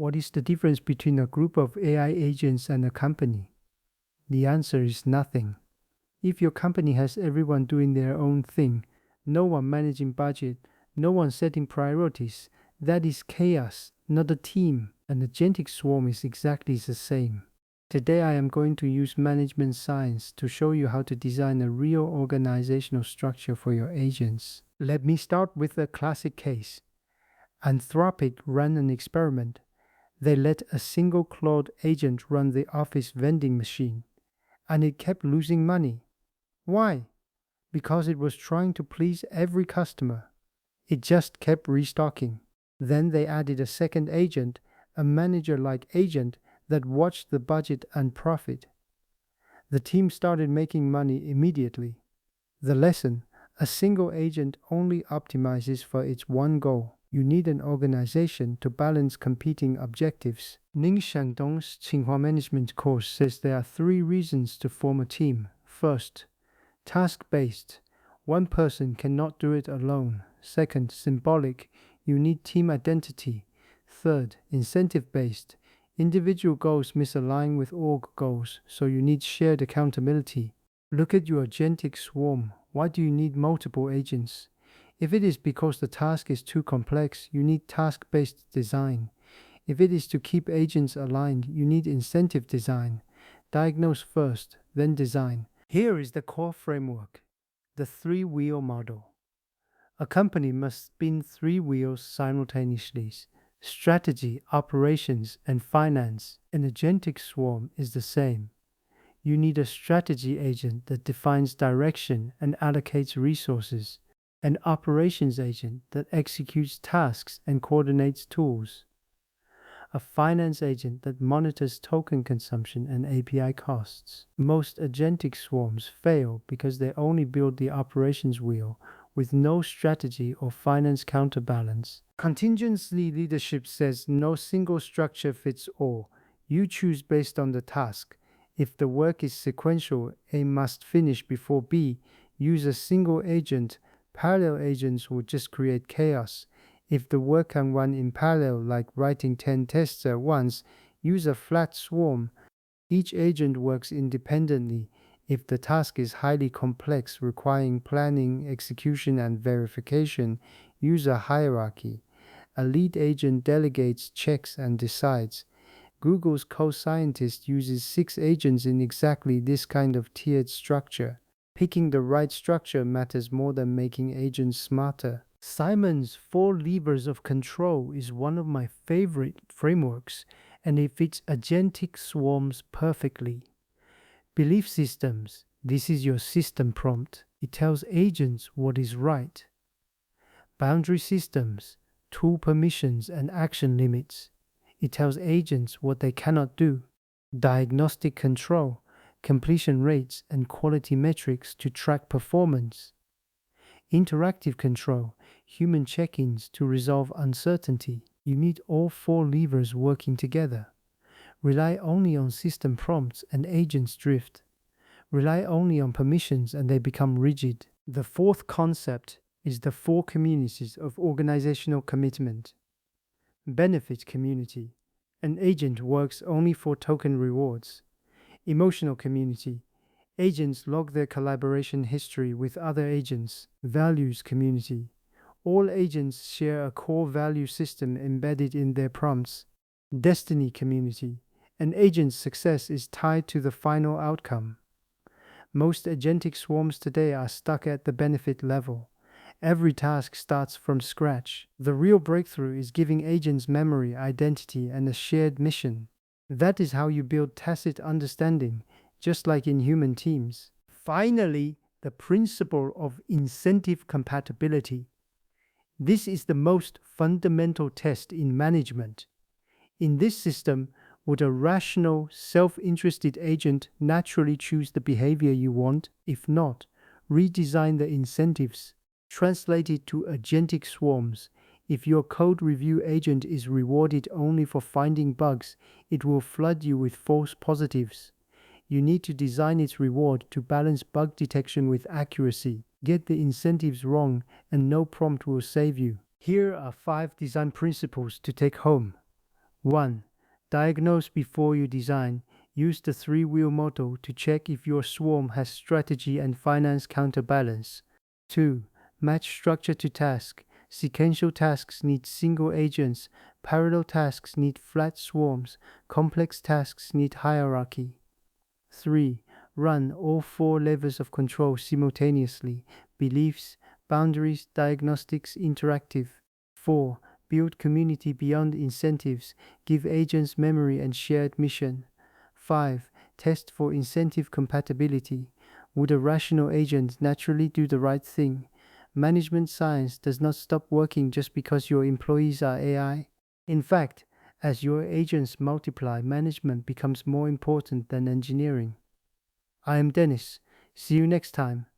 What is the difference between a group of AI agents and a company? The answer is nothing. If your company has everyone doing their own thing, no one managing budget, no one setting priorities, that is chaos, not a team. An agentic swarm is exactly the same. Today I am going to use management science to show you how to design a real organizational structure for your agents. Let me start with a classic case. Anthropic ran an experiment. They let a single Claude agent run the office vending machine, and it kept losing money. Why? Because it was trying to please every customer. It just kept restocking. Then they added a second agent, a manager-like agent that watched the budget and profit. The team started making money immediately. The lesson: a single agent only optimizes for its one goal. You need an organization to balance competing objectives. Ning Xiangdong's Tsinghua management course says there are 3 reasons to form a team. First, task-based. One person cannot do it alone. Second, symbolic. You need team identity. Third, incentive-based. Individual goals misalign with org goals, so you need shared accountability. Look at your agentic swarm. Why do you need multiple agents? If it is because the task is too complex, you need task-based design. If it is to keep agents aligned, you need incentive design. Diagnose first, then design. Here is the core framework: the 3-wheel model. A company must spin 3 wheels simultaneously: strategy, operations, and finance. An agentic swarm is the same. You need a strategy agent that defines direction and allocates resources, an operations agent that executes tasks and coordinates tools, a finance agent that monitors token consumption and API costs. Most agentic swarms fail because they only build the operations wheel with no strategy or finance counterbalance. Contingency leadership says no single structure fits all. You choose based on the task. If the work is sequential, A must finish before B. Use a single agent. Parallel agents will just create chaos. If the work can run in parallel, like writing 10 tests at once, use a flat swarm. Each agent works independently. If the task is highly complex, requiring planning, execution, and verification, use a hierarchy. A lead agent delegates, checks, and decides. Google's co-scientist uses 6 agents in exactly this kind of tiered structure. Picking the right structure matters more than making agents smarter. Simon's 4 levers of control is one of my favorite frameworks, and it fits agentic swarms perfectly. Belief systems. This is your system prompt. It tells agents what is right. Boundary systems. Tool permissions and action limits. It tells agents what they cannot do. Diagnostic control. Completion rates and quality metrics to track performance. Interactive control. Human check-ins to resolve uncertainty. You need all 4 levers working together. Rely only on system prompts and agents drift. Rely only on permissions and they become rigid. The 4th concept is the 4 communities of organizational commitment. Benefit community. An agent works only for token rewards. Emotional community. Agents log their collaboration history with other agents. Values community. All agents share a core value system embedded in their prompts. Destiny community. An agent's success is tied to the final outcome. Most agentic swarms today are stuck at the benefit level. Every task starts from scratch. The real breakthrough is giving agents memory, identity, and a shared mission. That is how you build tacit understanding, just like in human teams. Finally, the principle of incentive compatibility. This is the most fundamental test in management. In this system, would a rational, self-interested agent naturally choose the behavior you want? If not, redesign the incentives. Translate it to agentic swarms. If your code review agent is rewarded only for finding bugs, it will flood you with false positives. You need to design its reward to balance bug detection with accuracy. Get the incentives wrong, and no prompt will save you. Here are 5 design principles to take home. 1. Diagnose before you design. Use the three-wheel model to check if your swarm has strategy and finance counterbalance. 2. Match structure to task. Sequential tasks need single agents, parallel tasks need flat swarms, complex tasks need hierarchy. 3. Run all 4 levels of control simultaneously: beliefs, boundaries, diagnostics, interactive. 4. Build community beyond incentives. Give agents memory and shared mission. 5. Test for incentive compatibility. Would a rational agent naturally do the right thing? Management science does not stop working just because your employees are AI. In fact, as your agents multiply, management becomes more important than engineering. I am Dennis. See you next time.